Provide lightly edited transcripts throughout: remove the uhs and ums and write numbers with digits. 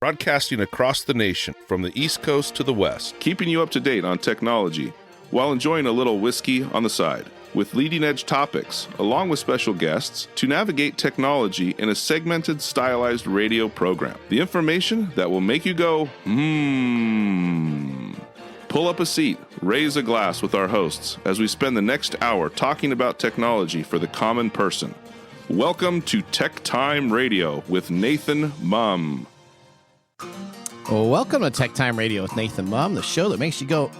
Broadcasting across the nation from the East Coast to the West, keeping you up to date on technology while enjoying a little whiskey on the side, with leading-edge topics, along with special guests, to navigate technology in a segmented, stylized radio program. The information that will make you go, Pull up a seat, raise a glass with our hosts as we spend the next hour talking about technology for the common person. Welcome to TechTime Radio with Nathan Mumm. Welcome to TechTime Radio with Nathan Mumm, the show that makes you go,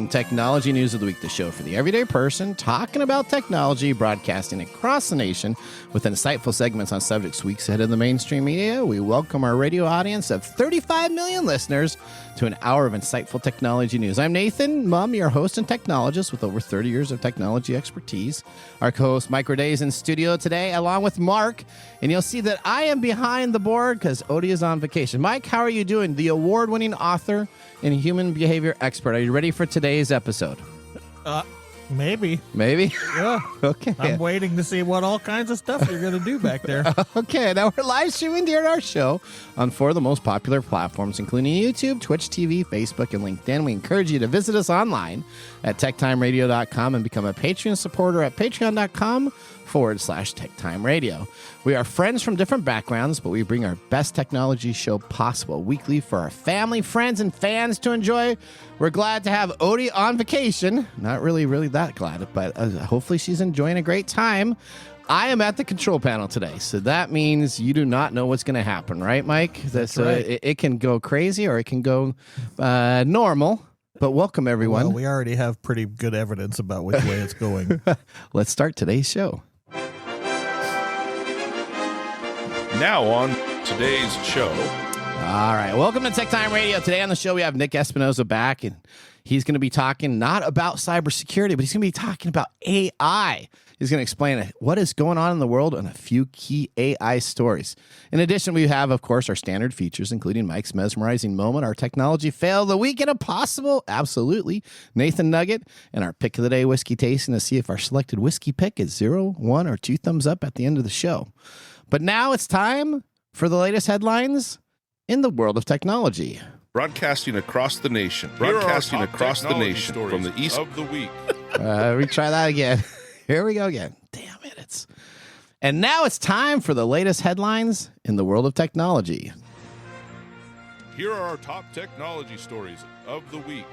Technology News of the Week, the show for the everyday person, talking about technology, broadcasting across the nation with insightful segments on subjects weeks ahead of the mainstream media. We welcome our radio audience of 35 million listeners to an hour of insightful technology news. I'm Nathan Mumm, your host and technologist with over 30 years of technology expertise. Our co-host Mike Roday is in studio today, along with Mark, and you'll see that I am behind the board because Odie is on vacation. Mike, how are you doing? The award-winning author and human behavior expert. Are you ready for today's episode? Maybe. Maybe? Yeah. Okay. I'm waiting to see what all kinds of stuff you're going to do back there. Okay. Now we're live streaming during our show on 4 of the most popular platforms, including YouTube, Twitch TV, Facebook, and LinkedIn. We encourage you to visit us online at techtimeradio.com and become a Patreon supporter at patreon.com/TechTime Radio. We are friends from different backgrounds, but we bring our best technology show possible weekly for our family, friends, and fans to enjoy. We're glad to have Odie on vacation. Not really that glad, but hopefully she's enjoying a great time. I am at the control panel today, so that means you do not know what's going to happen, right, Mike? That's right. It can go crazy or it can go normal. But welcome, everyone. Well, we already have pretty good evidence about which way it's going. Let's start today's show. Now on today's show. All right. Welcome to TechTime Radio. Today on the show, we have Nick Espinoza back, and he's going to be talking not about cybersecurity, but he's going to be talking about AI. He's going to explain what is going on in the world and a few key AI stories. In addition, we have, of course, our standard features, including Mike's mesmerizing moment, our technology fail of the week, and a possible, absolutely, Nathan Nugget, and our pick of the day whiskey tasting to see if our selected whiskey pick is 0, 1, or 2 thumbs up at the end of the show. But now it's time for the latest headlines in the world of technology. Broadcasting across the nation. Broadcasting across the nation from the East of the week. Retry that again. Here we go again. Damn it. And now it's time for the latest headlines in the world of technology. Here are our top technology stories of the week.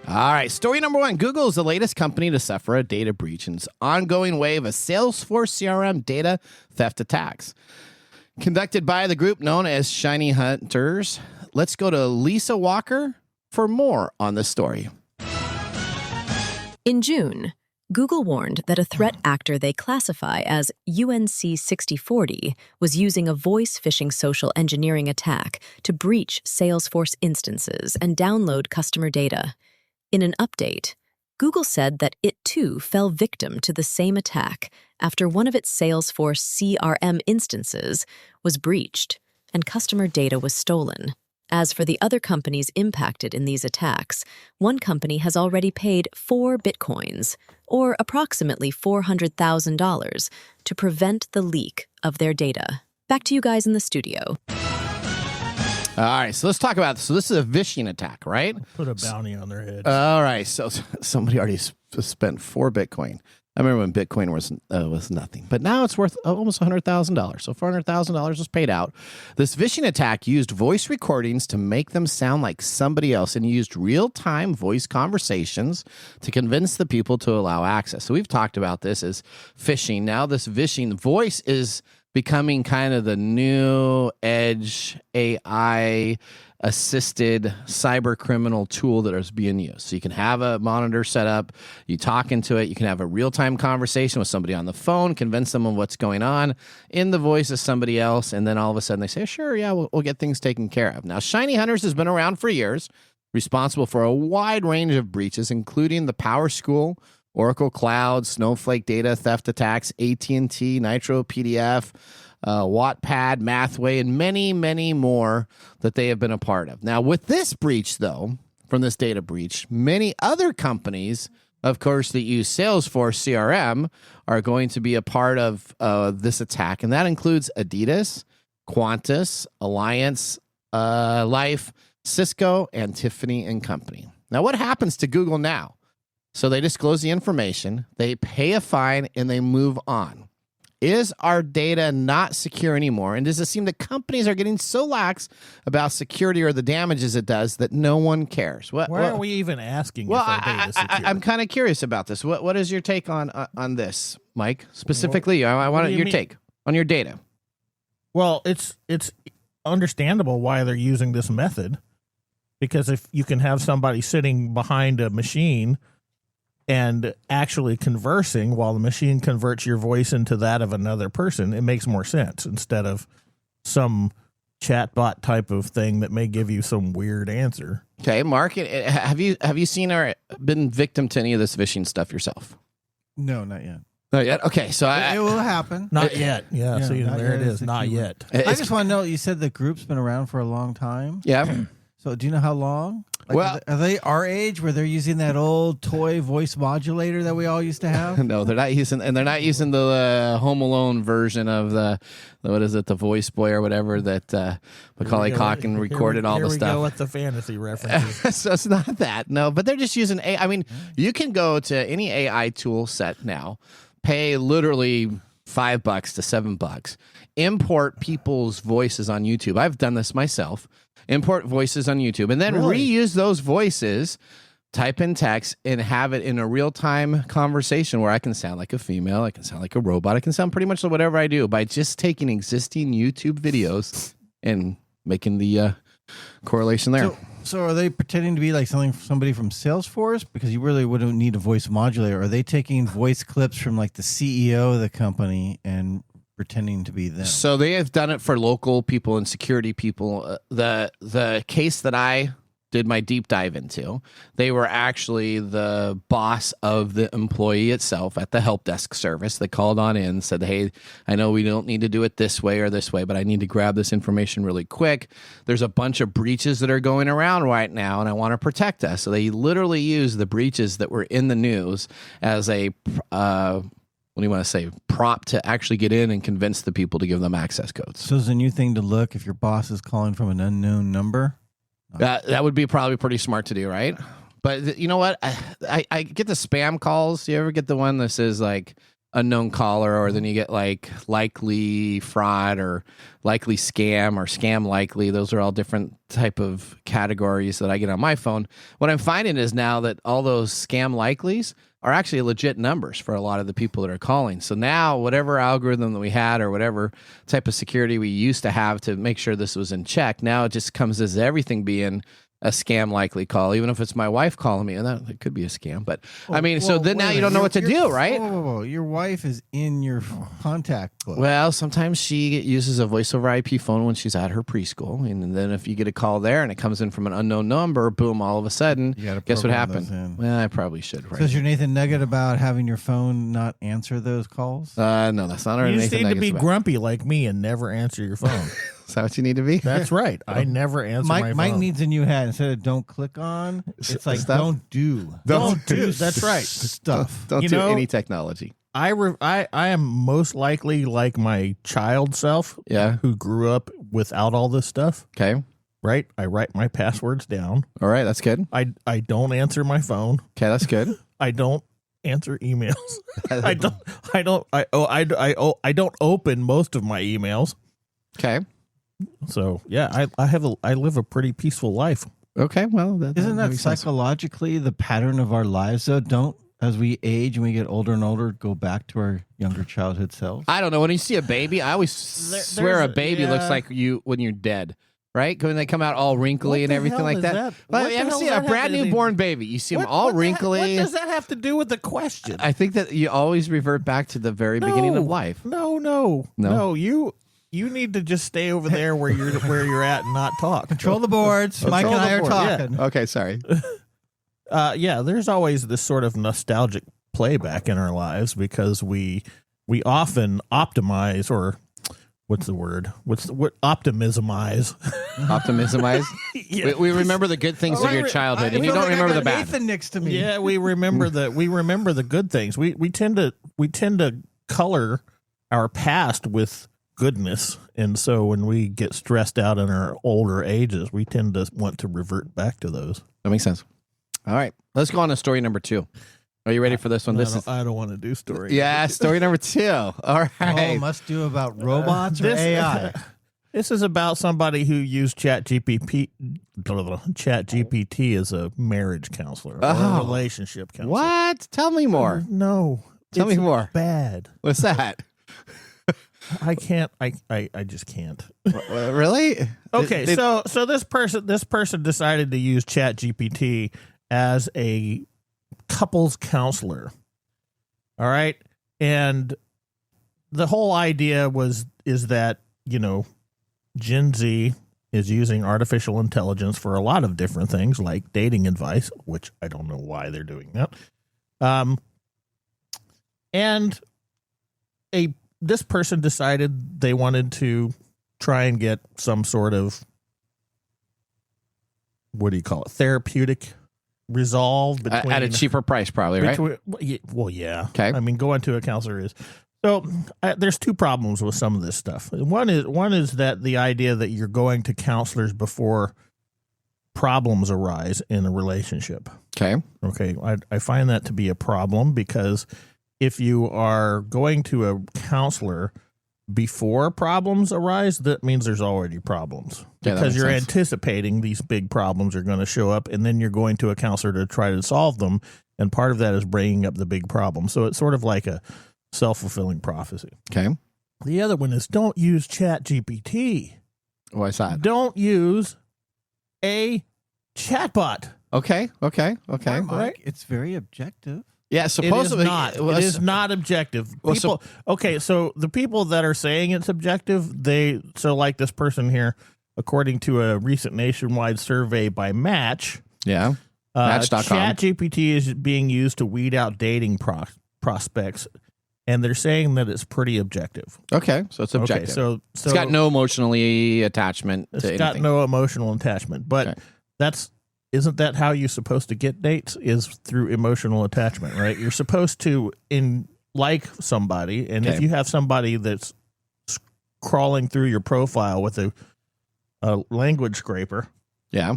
All right. Story number 1. Google is the latest company to suffer a data breach in its ongoing wave of Salesforce CRM data theft attacks. Conducted by the group known as Shiny Hunters. Let's go to Lisa Walker for more on this story. In June, Google warned that a threat actor they classify as UNC 6040 was using a voice phishing social engineering attack to breach Salesforce instances and download customer data. In an update, Google said that it too fell victim to the same attack after one of its Salesforce CRM instances was breached and customer data was stolen. As for the other companies impacted in these attacks, one company has already paid 4 bitcoins, or approximately $400,000, to prevent the leak of their data. Back to you guys in the studio. All right, so let's talk about this. So this is a phishing attack, right? Put a bounty on their heads. All right, so somebody already spent 4 Bitcoin. I remember when Bitcoin was nothing, but now it's worth almost $100,000. So $400,000 was paid out. This phishing attack used voice recordings to make them sound like somebody else and used real-time voice conversations to convince the people to allow access. So we've talked about this as phishing. Now this phishing voice is becoming kind of the new edge AI assisted cyber criminal tool that is being used. So you can have a monitor set up, you talk into it, you can have a real-time conversation with somebody on the phone, convince them of what's going on in the voice of somebody else, and then all of a sudden they say, sure, yeah, we'll get things taken care of. Now, Shiny Hunters has been around for years, responsible for a wide range of breaches, including the PowerSchool, Oracle Cloud, Snowflake data theft attacks, AT&T, Nitro PDF, Wattpad, Mathway, and many, many more that they have been a part of. Now, with this breach, though, from this data breach, many other companies, of course, that use Salesforce CRM are going to be a part of this attack, and that includes Adidas, Qantas, Alliance, Life, Cisco, and Tiffany and Company. Now, what happens to Google now? So they disclose the information, they pay a fine, and they move on. Is our data not secure anymore? And does it seem that companies are getting so lax about security or the damages it does that no one cares? Why are we even asking? Well, if our data is secure? I'm kind of curious about this. What is your take on this, Mike? Specifically, I want your take on your data. Well, it's understandable why they're using this method, because if you can have somebody sitting behind a machine and actually conversing while the machine converts your voice into that of another person, it makes more sense instead of some chatbot type of thing that may give you some weird answer. Okay, Mark, have you seen or been victim to any of this phishing stuff yourself? No, not yet. Not yet. Okay, so It will happen. Not yet. Yeah, see, not there yet it is is. the Not keyword. yet. I just want to know, you said the group's been around for a long time. Yeah. So do you know how long? Like, Well- are they our age where they're using that old toy voice modulator that we all used to have? No, they're not using the Home Alone version of the what is it, the Voice Boy or whatever that Macaulay Culkin recorded all the Here we go stuff. with the fantasy references. So it's not that. No, but they're just using AI. I mean, you can go to any AI tool set now, pay literally $5 to $7, import people's voices on YouTube. I've done this myself. Import voices on YouTube and then reuse those voices, type in text, and have it in a real-time conversation where I can sound like a female, I can sound like a robot, I can sound pretty much like whatever I do by just taking existing YouTube videos and making the correlation there. So are they pretending to be like somebody from Salesforce? Because you really wouldn't need a voice modulator. Are they taking voice clips from like the CEO of the company and pretending to be them? So they have done it for local people and security people. The case that I did my deep dive into, they were actually the boss of the employee itself at the help desk service. They called on in, said, hey, I know we don't need to do it this way or this way, but I need to grab this information really quick. There's a bunch of breaches that are going around right now, and I want to protect us. So they literally use the breaches that were in the news as a what do you want to say, prompt to actually get in and convince the people to give them access codes. So is a new thing to look if your boss is calling from an unknown number? That would be probably pretty smart to do, right? But you know what? I get the spam calls. You ever get the one that says like unknown caller, or then you get like likely fraud or likely scam or scam likely? Those are all different type of categories that I get on my phone. What I'm finding is now that all those scam likelies are actually legit numbers for a lot of the people that are calling. So now whatever algorithm that we had or whatever type of security we used to have to make sure this was in check, now it just comes as everything being a scam likely call, even if it's my wife calling me, and that it could be a scam. But I mean, so then now you don't know what to do, right? Whoa. Your wife is in your contact book. Well, sometimes she uses a voice over IP phone when she's at her preschool, and then if you get a call there and it comes in from an unknown number, boom! All of a sudden, guess what happened? Well, I probably should. Right? So is your Nathan Nugget about having your phone not answer those calls? No, that's not our You Nathan just need to be Nuggets grumpy like me and never answer your phone. Is that what you need to be? That's right. I never answer my phone. Mike needs a new hat. Instead of don't click on, it's like Stuff? don't do. Don't do. That's right. Stuff. Don't You do know- any technology. I am most likely like my child self, Yeah. who grew up without all this stuff. Okay. Right? I write my passwords down. All right. That's good. I don't answer my phone. Okay. That's good. I don't answer emails. I don't open most of my emails. Okay. So yeah, I live a pretty peaceful life. Okay. Well, Isn't that makes sense. psychologically the pattern of our lives, though? Don't, as we age and we get older and older, go back to our younger childhood selves? I don't know. When you see a baby, I always swear a baby looks like you when you're dead. Right? When they come out all wrinkly What and the everything hell like is that. that? Well, What you the ever hell see does a that brand have to new do- born baby? You see them all wrinkly. What does that have to do with the question? I think that you always revert back to the very beginning of life. No. You need to just stay over there where you're at and not talk. Control the boards. Mike and I are talking. Okay, sorry. Yeah, there's always this sort of nostalgic playback in our lives because we often optimize, or what's the word? Optimismize. Optimismize. Yeah. We remember the good things of your childhood, and you don't remember the bad. Nathan next to me. Yeah, we remember the good things. We tend to color our past with goodness. And so when we get stressed out in our older ages, we tend to want to revert back to those. That makes sense. All right. Let's go on to story number 2. Are you ready for this one? I don't want to do story. Yeah, story number 2. All right. Oh, must do about robots or AI? This is about somebody who used ChatGPT as a marriage counselor or a relationship counselor. What? Tell me more. No. Tell me more. Bad. What's that? I can't. I just can't. Really? Okay, so this person decided to use ChatGPT as a couples counselor. All right, and the whole idea is that Gen Z is using artificial intelligence for a lot of different things, like dating advice, which I don't know why they're doing that. And this person decided they wanted to try and get some sort of, what do you call it, therapeutic resolve between, at a cheaper price, probably, right? Well, yeah. Okay. I mean, going to a counselor is. So there's 2 problems with some of this stuff. One is that the idea that you're going to counselors before problems arise in a relationship. Okay. Okay. I find that to be a problem because if you are going to a counselor before problems arise, that means there's already problems. Yeah, because you're sense. Anticipating these big problems are going to show up, and then you're going to a counselor to try to solve them. And part of that is bringing up the big problem. So it's sort of like a self-fulfilling prophecy. Okay. The other one is don't use ChatGPT. Why's that? Don't use a chatbot. Okay. Mike, it's very objective. Yeah, supposedly it is not objective. Okay, so the people that are saying it's objective, like this person here, according to a recent nationwide survey by Match, Yeah. Match.com. ChatGPT is being used to weed out dating prospects, and they're saying that it's pretty objective. Okay, so it's objective. Okay, so it's got no emotionally attachment to anything. It's got no emotional attachment, but isn't that how you're supposed to get dates? Is through emotional attachment, right? You're supposed to like somebody, and if you have somebody that's crawling through your profile with a language scraper, yeah,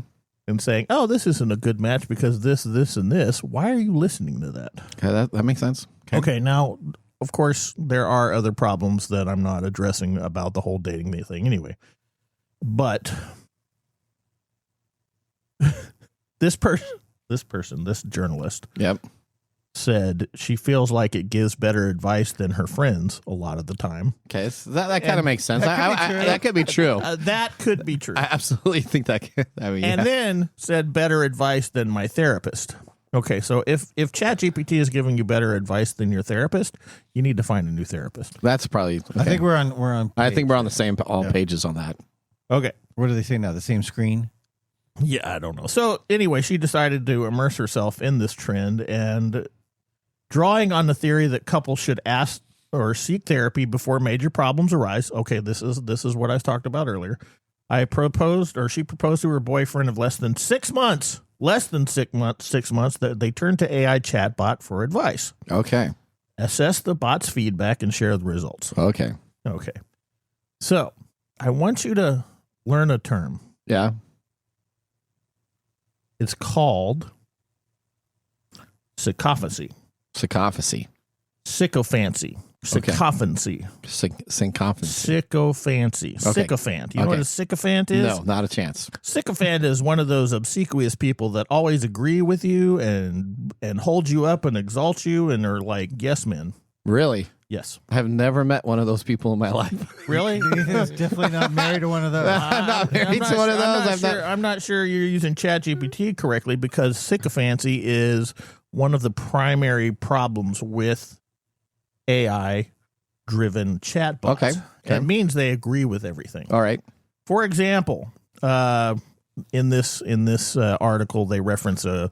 and saying, "Oh, this isn't a good match because this, and this," why are you listening to that? Okay, that makes sense. Okay, now, of course, there are other problems that I'm not addressing about the whole dating thing anyway, but this journalist, yep, said she feels like it gives better advice than her friends a lot of the time. Okay, so that kind of makes sense. That could be true. That could be true. I absolutely think that could. Then said better advice than my therapist. Okay, so if ChatGPT is giving you better advice than your therapist, you need to find a new therapist. That's probably. Okay. I think we're on. I think we're on the same pages on that. Okay. What do they say now? The same screen? Yeah, I don't know. So anyway, she decided to immerse herself in this trend and drawing on the theory that couples should ask or seek therapy before major problems arise. Okay, this is what I talked about earlier. She proposed to her boyfriend of less than 6 months, that they turned to AI chatbot for advice. Okay. Assess the bot's feedback and share the results. Okay. So I want you to learn a term. Yeah. It's called sycophancy. Sycophancy. Sycophancy. Sycophancy. Sycophancy. Sycophancy. Okay. Sycophant. You know what a sycophant is? No, not a chance. Sycophant is one of those obsequious people that always agree with you and hold you up and exalt you and are like yes men. Really? Yes. I have never met one of those people in my life. Really? Ethan's definitely not married to one of those. I'm not married to one of those. I'm not sure you're using ChatGPT correctly because sycophancy is one of the primary problems with AI-driven chatbots. Okay. It means they agree with everything. All right. For example, in this article, they reference a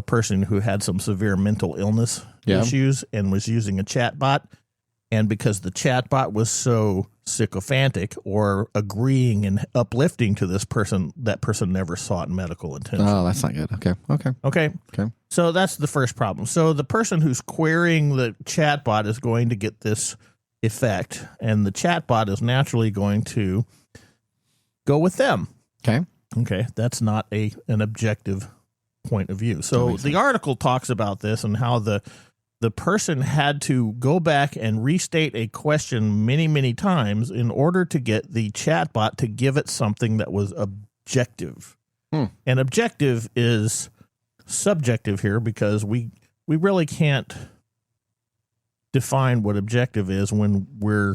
person who had some severe mental illness issues and was using a chatbot. And because the chatbot was so sycophantic or agreeing and uplifting to this person, that person never sought medical attention. Oh, that's not good. Okay. So that's the first problem. So the person who's querying the chatbot is going to get this effect, and the chatbot is naturally going to go with them. Okay, that's not an objective point of view. So the article talks about this and how the person had to go back and restate a question many, many times in order to get the chatbot to give it something that was objective. And objective is subjective here because we really can't define what objective is when we're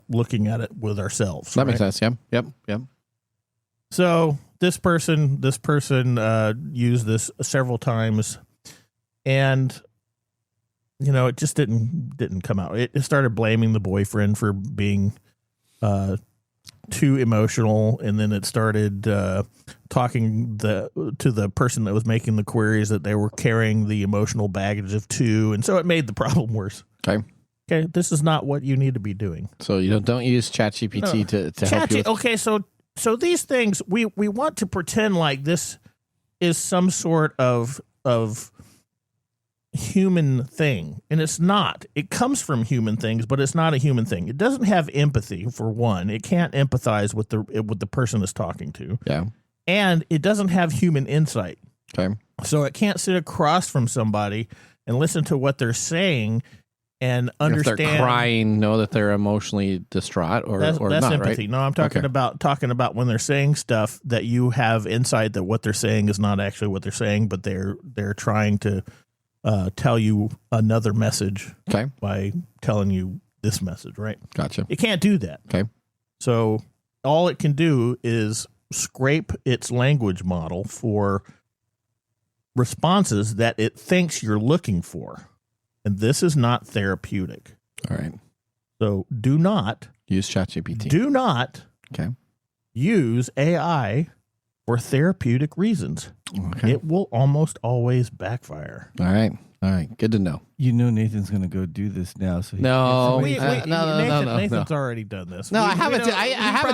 looking at it with ourselves. That makes sense. Yep. So this person used this several times, and it just didn't come out. It started blaming the boyfriend for being too emotional, and then it started talking to the person that was making the queries that they were carrying the emotional baggage of two, and so it made the problem worse. Okay, this is not what you need to be doing. So you don't use ChatGPT to help you with- Okay, so these things we want to pretend like this is some sort of human thing, and it's not. It comes from human things, but it's not a human thing. It doesn't have empathy, for one. It can't empathize with the person it's talking to. Yeah. And it doesn't have human insight. Okay. So it can't sit across from somebody and listen to what they're saying and understand. If they're crying, know that they're emotionally distraught or that's not, empathy. right? No, I'm talking about when they're saying stuff that you have insight that what they're saying is not actually what they're saying, but they're trying to tell you another message by telling you this message, right? Gotcha. It can't do that. Okay. So all it can do is scrape its language model for responses that it thinks you're looking for. And this is not therapeutic. All right. So do not use ChatGPT. Do not Okay. use AI for therapeutic reasons. Okay. It will almost always backfire. All right. Good to know. Nathan's going to go do this now. So No. No. Nathan's already done this. No, I haven't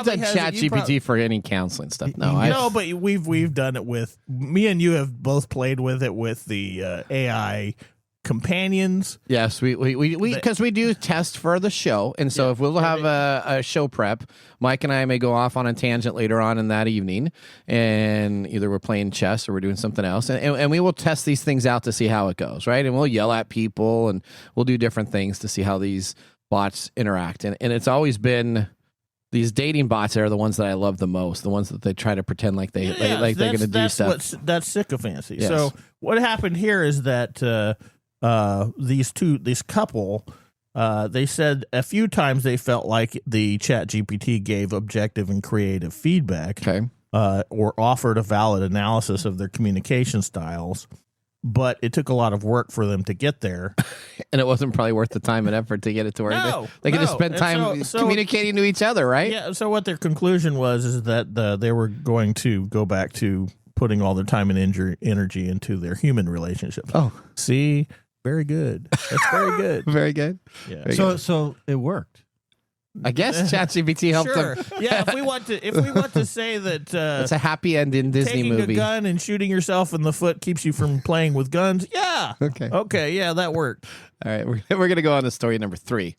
done ChatGPT for any counseling stuff. No, but we've done it with me and you have both played with it with the AI companions. Yes, we because we do test for the show, and so if we'll have a show prep, Mike and I may go off on a tangent later on in that evening, and either we're playing chess or we're doing something else, and we will test these things out to see how it goes, right? And we'll yell at people, and we'll do different things to see how these bots interact, and it's always been. These dating bots are the ones that I love the most. The ones that they try to pretend like they're going to do stuff. That's sycophancy. Yes. So what happened here is that this couple, they said a few times they felt like the ChatGPT gave objective and creative feedback, or offered a valid analysis of their communication styles. But it took a lot of work for them to get there. And it wasn't probably worth the time and effort to get it to where they could have spent time communicating to each other, right? Yeah, so what their conclusion was is that they were going to go back to putting all their time and energy into their human relationships. Oh. See? Very good. That's very good. Very good. Yeah. Very good. So it worked. I guess ChatGPT helped sure. them. Yeah, if we want to say that it's a happy end in Disney taking movie. a gun and shooting yourself in the foot keeps you from playing with guns. Yeah. Okay. Yeah, that worked. All right, we're gonna go on to story number 3.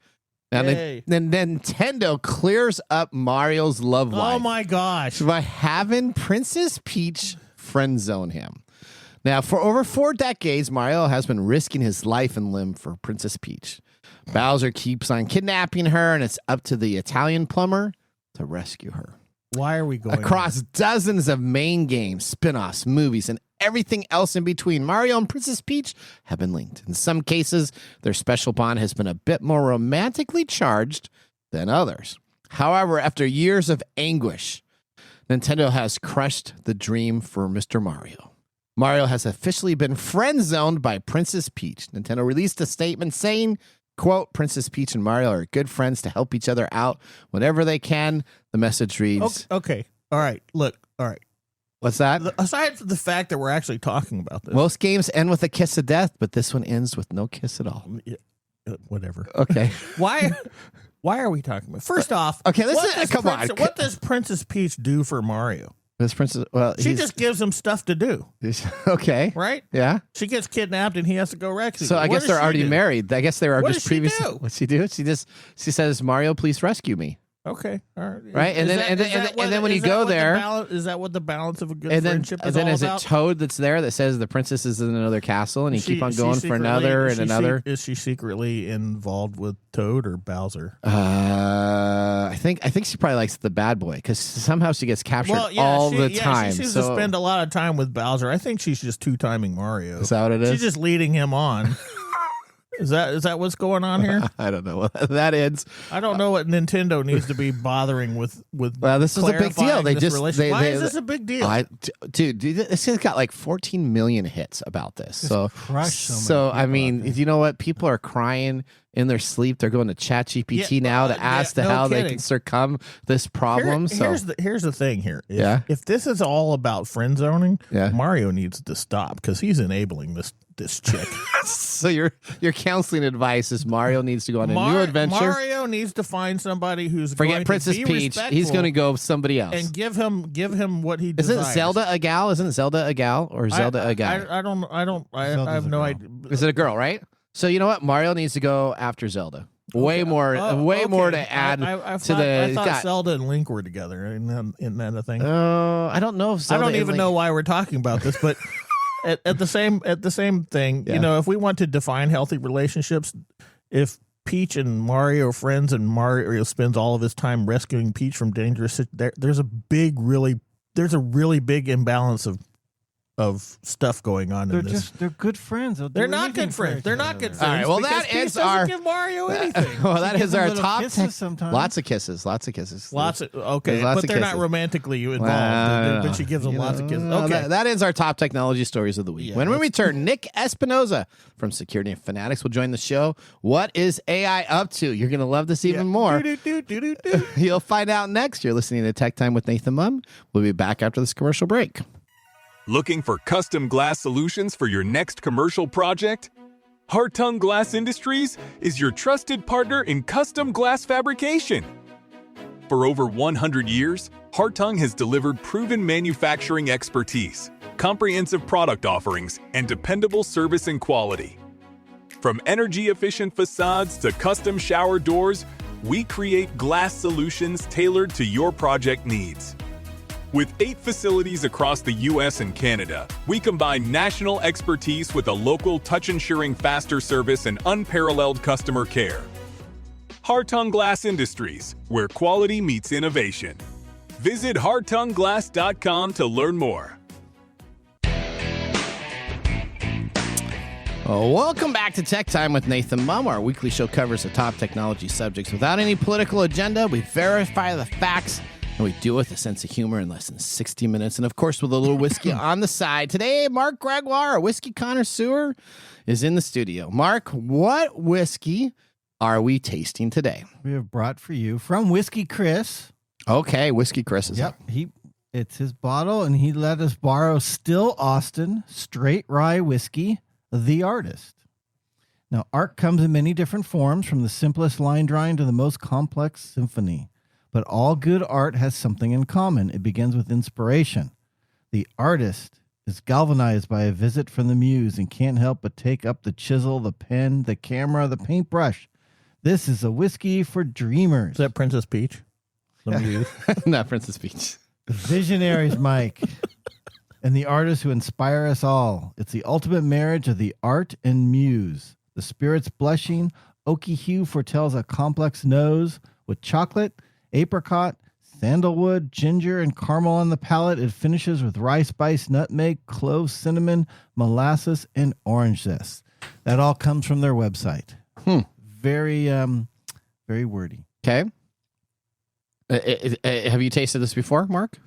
Now, Nintendo clears up Mario's love life. Oh my gosh! By having Princess Peach friend zone him. Now, for over 4 decades, Mario has been risking his life and limb for Princess Peach. Bowser keeps on kidnapping her, and it's up to the Italian plumber to rescue her. Why are we going across dozens of main games, spin-offs, movies, and everything else in between? Mario and Princess Peach have been linked. In some cases, their special bond has been a bit more romantically charged than others. However, after years of anguish, Nintendo has crushed the dream for Mr. Mario. Mario has officially been friend-zoned by Princess Peach. Nintendo released a statement saying, quote, Princess Peach and Mario are good friends to help each other out whenever they can. The message reads... Okay. All right. Look. All right. What's that? Aside from the fact that we're actually talking about this. Most games end with a kiss of death, but this one ends with no kiss at all. Whatever. Okay. Why are we talking about? First off, okay, come on. What does Princess Peach do for Mario? This princess. Well, She just gives him stuff to do, okay. right? Yeah. She gets kidnapped and he has to go rescue. So I guess they're already do? married. I guess they were What just does she previously. do? What's she do? She says, "Mario, please rescue me." Okay, all right. Right, and then when you go there, is that what the balance of a good and then friendship is all is about? it Toad that's there that says the princess is in another castle, and you keep on going for another and another? Is she secretly involved with Toad or Bowser? I think she probably likes the bad boy because somehow she gets captured all the time. She seems to spend a lot of time with Bowser. I think she's just two-timing Mario. Is that what it is? She's just leading him on. Is that what's going on here? I don't know. That ends. I don't know what Nintendo needs to be bothering with. Well, this is a big deal. Why is this a big deal? Dude, this has got like 14 million hits about this. So I mean, you know what? People are crying in their sleep. They're going to ChatGPT now to ask how they can circum this problem. Here's the thing here. If this is all about friend zoning, Mario needs to stop because he's enabling this chick. So your counseling advice is Mario needs to go on a new adventure. Mario needs to find somebody who's forget Princess Peach. He's going to go somebody else and give him what he desires. Isn't Zelda a gal? Isn't Zelda a gal or Zelda a guy? I have no idea. Is it a girl? Right. So you know what? Mario needs to go after Zelda. Way more to add to the. I thought Zelda and Link were together. Isn't that a thing? I don't know if Zelda I don't even know why we're talking about this, but. At the same thing, you know, if we want to define healthy relationships, if Peach and Mario are friends and Mario spends all of his time rescuing Peach from dangerous, there's a really big imbalance of stuff going on in this. They're good friends. They're not good friends. They're not good friends. All right, well, that is our. Give Mario anything. Well, that is our top. Sometimes. Lots of kisses. Okay, but they're not romantically involved. But she gives them lots of kisses. Okay, that is our top technology stories of the week. When we return, Nick Espinoza from Security Fanatics will join the show. What is AI up to? You're going to love this even more. You'll find out next. You're listening to Tech Time with Nathan Mumm. We'll be back after this commercial break. Looking for custom glass solutions for your next commercial project? Hartung Glass Industries is your trusted partner in custom glass fabrication. For over 100 years, Hartung has delivered proven manufacturing expertise, comprehensive product offerings, and dependable service and quality. From energy-efficient facades to custom shower doors, we create glass solutions tailored to your project needs. With 8 facilities across the U.S. and Canada, we combine national expertise with a local touch-ensuring faster service and unparalleled customer care. Hartung Glass Industries, where quality meets innovation. Visit hartungglass.com to learn more. Welcome back to Tech Time with Nathan Mumm. Our weekly show covers the top technology subjects without any political agenda. We verify the facts. And we do it with a sense of humor in less than 60 minutes. And, of course, with a little whiskey on the side. Today, Mark Gregoire, a whiskey connoisseur, is in the studio. Mark, what whiskey are we tasting today? We have brought for you from Whiskey Chris. Okay, Whiskey Chris is Yep, it's his bottle, and he let us borrow Still Austin Straight Rye Whiskey, The Artist. Now, art comes in many different forms, from the simplest line drawing to the most complex symphony. But all good art has something in common. It begins with inspiration. The artist is galvanized by a visit from the muse and can't help but take up the chisel, the pen, the camera, the paintbrush. This is a whiskey for dreamers. Is that Princess Peach? Not Princess Peach. The visionaries, Mike, and the artists who inspire us all. It's the ultimate marriage of the art and muse. The spirit's blushing, oaky hue foretells a complex nose with chocolate, apricot, sandalwood, ginger, and caramel on the palate. It finishes with rye spice, nutmeg, clove, cinnamon, molasses, and orange zest. That all comes from their website. Very, very wordy. Okay. Have you tasted this before, Mark?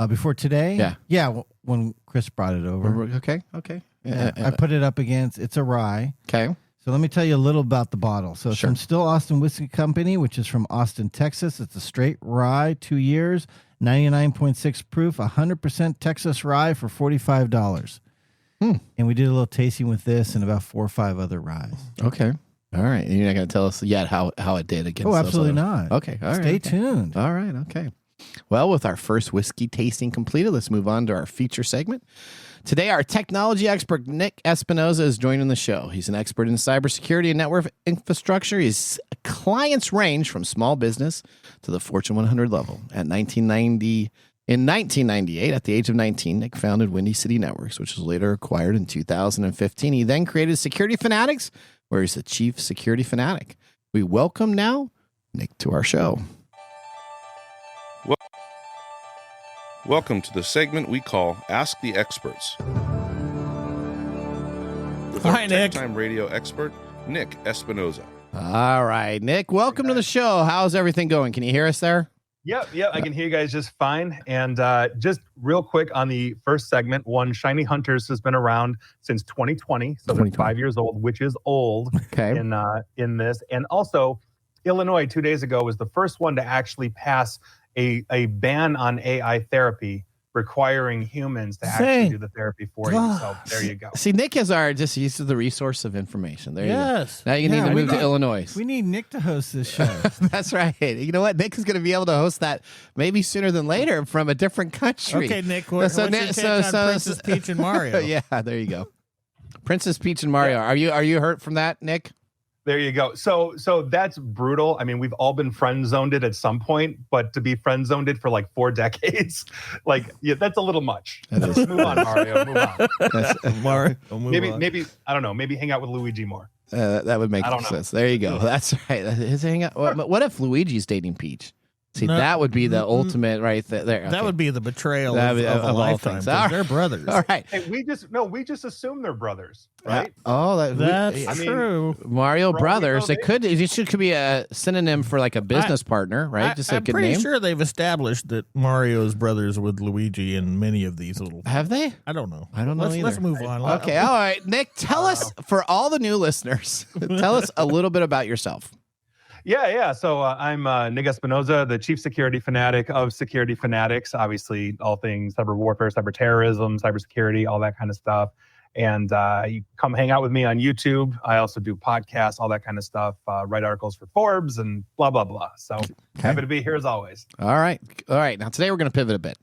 Before today? Yeah. Yeah, when Chris brought it over. Okay. I put it up against, it's a rye. Okay. So let me tell you a little about the bottle. So it's from Still Austin Whiskey Company, which is from Austin, Texas. It's a straight rye, 2 years, 99.6 proof, 100% Texas rye for $45. And we did a little tasting with this and about 4 or 5 other ryes. Okay. All right. You're not going to tell us yet how it did against Oh, those absolutely other... not. Okay. All right. Stay tuned. All right. Okay. Well, with our first whiskey tasting completed, let's move on to our feature segment. Today, our technology expert, Nick Espinoza, is joining the show. He's an expert in cybersecurity and network infrastructure. His clients range from small business to the Fortune 100 level. In 1998, at the age of 19, Nick founded Windy City Networks, which was later acquired in 2015. He then created Security Fanatics, where he's the chief security fanatic. We welcome now Nick to our show. Welcome to the segment we call Ask the Experts. With Hi, our Nick. TechTime radio expert, Nick Espinoza. All right, Nick, welcome to the show. How's everything going? Can you hear us there? Yep, I can hear you guys just fine. And just real quick on the first segment, Shiny Hunters has been around since 2020, so they're 5 years old, which is old in this. And also, Illinois 2 days ago was the first one to actually pass a ban on AI therapy, requiring humans to actually do the therapy for you. So there you go. See, Nick is our just used to the resource of information. There you go. Now you need to move to Illinois. We need Nick to host this show. That's right. You know what? Nick is going to be able to host that maybe sooner than later from a different country. Okay, Nick. What's your take on Princess Peach and Mario? Yeah, there you go. Princess Peach and Mario. Yeah. Are you hurt from that, Nick? There you go. So that's brutal. I mean, we've all been friend zoned it at some point, but to be friend zoned it for like 4 decades, that's a little much. Move on, Mario. Move on. Mario. Maybe I don't know. Maybe hang out with Luigi more. That would make sense. There you go. That's right. His hang out. What if Luigi's dating Peach? See, that would be the ultimate right there. Okay. That would be the betrayal of a lifetime. They're brothers. All right. Hey, we just assume they're brothers, right? That's true. Mario Brothers. It could be a synonym for like a business partner, right? Just a good name. I'm pretty sure they've established that Mario's brothers with Luigi in many of these little. Have they? I don't know. I don't know either. Let's move on. Okay. All right, Nick. Tell us, for all the new listeners, tell us a little bit about yourself. Yeah. So I'm Nick Espinoza, the chief security fanatic of Security Fanatics. Obviously, all things cyber warfare, cyber terrorism, cybersecurity, all that kind of stuff. And you come hang out with me on YouTube. I also do podcasts, all that kind of stuff. Write articles for Forbes and blah, blah, blah. So happy to be here as always. All right. Now, today we're going to pivot a bit.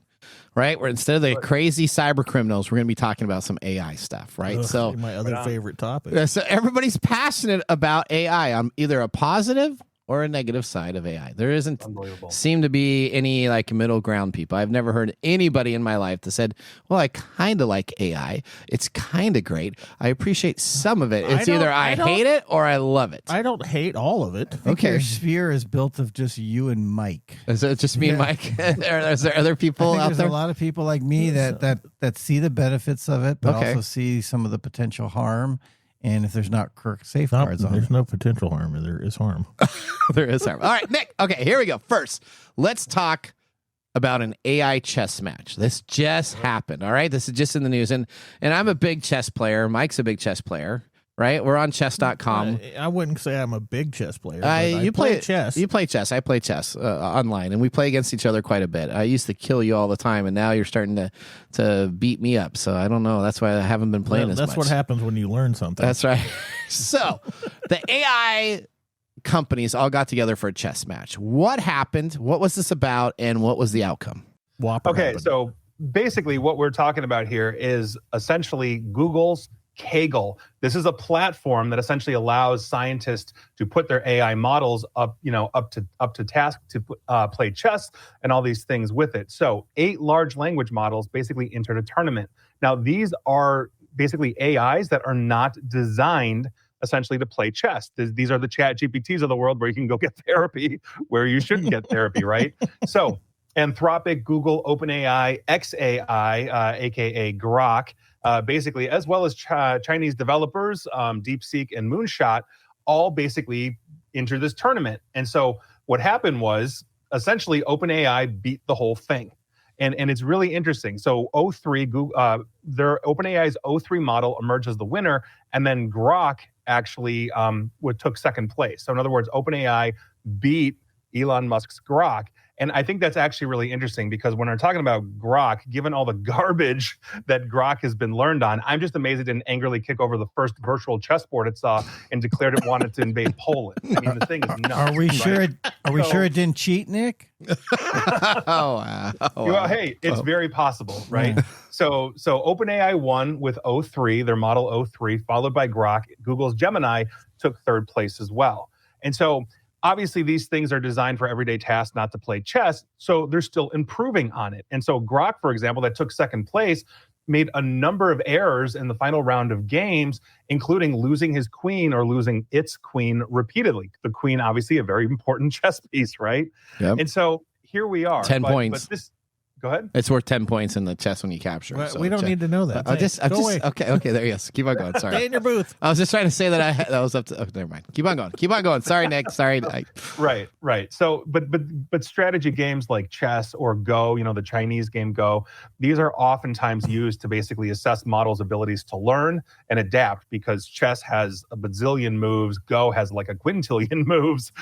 Right, where instead of the crazy cyber criminals, we're going to be talking about some AI stuff, right? So my other favorite topic. So everybody's passionate about AI on either a positive or a negative side of AI. There isn't seem to be any like middle ground people. I've never heard anybody in my life that said, well, I kind of like AI. It's kind of great. I appreciate some of it. It's either I hate it or I love it. I don't hate all of it. Okay. Your sphere is built of just you and Mike. Is it just me and Mike? Is there other people out there? There's a lot of people like me that see the benefits of it, but also see some of the potential harm. And if there's not correct safeguards on it. There's no potential harm. There is harm. There is harm. All right, Nick. Okay, here we go. First, let's talk about an AI chess match. This just happened, all right? This is just in the news. And I'm a big chess player. Mike's a big chess player, right? We're on chess.com. I wouldn't say I'm a big chess player. You play chess. You play chess. I play chess online, and we play against each other quite a bit. I used to kill you all the time, and now you're starting to beat me up. So I don't know. That's why I haven't been playing as much. That's what happens when you learn something. That's right. So the AI companies all got together for a chess match. What happened? What was this about? And what was the outcome? So basically what we're talking about here is essentially Google's Kaggle. This is a platform that essentially allows scientists to put their AI models up to task to play chess and all these things with it. So 8 large language models basically entered a tournament. Now, these are basically AIs that are not designed essentially to play chess. These are the chat GPTs of the world where you can go get therapy where you shouldn't get therapy, right? So Anthropic, Google, OpenAI, XAI, aka Grok, basically, as well as Chinese developers, DeepSeek and Moonshot, all basically entered this tournament. And so what happened was essentially OpenAI beat the whole thing. And it's really interesting. So their OpenAI's O3 model emerged as the winner, and then Grok actually took second place. So in other words, OpenAI beat Elon Musk's Grok. And I think that's actually really interesting because when we're talking about Grok, given all the garbage that Grok has been learned on, I'm just amazed it didn't angrily kick over the first virtual chessboard it saw and declared it wanted to invade Poland. I mean, the thing is nuts. Are we right? sure? Are we sure it didn't cheat, Nick? Wow. Well, hey, it's very possible, right? Yeah. So OpenAI won with O3, their model O3, followed by Grok. Google's Gemini took third place as well. And so obviously these things are designed for everyday tasks, not to play chess. So they're still improving on it. And so Grok, for example, that took second place, made a number of errors in the final round of games, including losing his queen or losing its queen repeatedly. The queen, obviously, a very important chess piece, right? Yep. And so here we are. 10 points. But this, go ahead. It's worth 10 points in the chess when you capture. Well, So we don't need to know that. Go away. Okay, there he is. Keep on going. Sorry. Stay in your booth. I was just trying to say that that was up to. Oh, never mind. Keep on going. Sorry, Nick. Sorry. Right. So, but strategy games like chess or Go, the Chinese game Go, these are oftentimes used to basically assess models' abilities to learn and adapt because chess has a bazillion moves, Go has like a quintillion moves,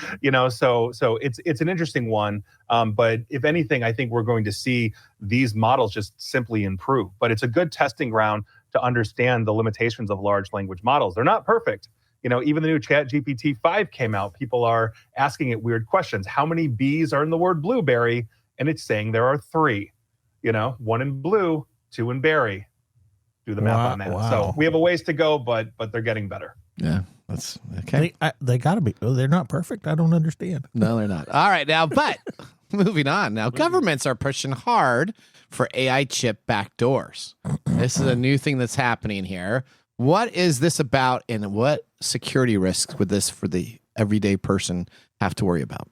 So it's an interesting one. But if anything, I think we're going to see these models just simply improve. But it's a good testing ground to understand the limitations of large language models. They're not perfect. Even the new ChatGPT 5 came out. People are asking it weird questions. How many B's are in the word blueberry? And it's saying there are 3. 1 in blue, 2 in berry. Do the math on that. Wow. So we have a ways to go, but they're getting better. Yeah, that's okay. They got to be. They're not perfect. I don't understand. No, they're not. All right, now, but moving on. Now, governments are pushing hard for AI chip backdoors. This is a new thing that's happening here. What is this about, and what security risks would this for the everyday person have to worry about?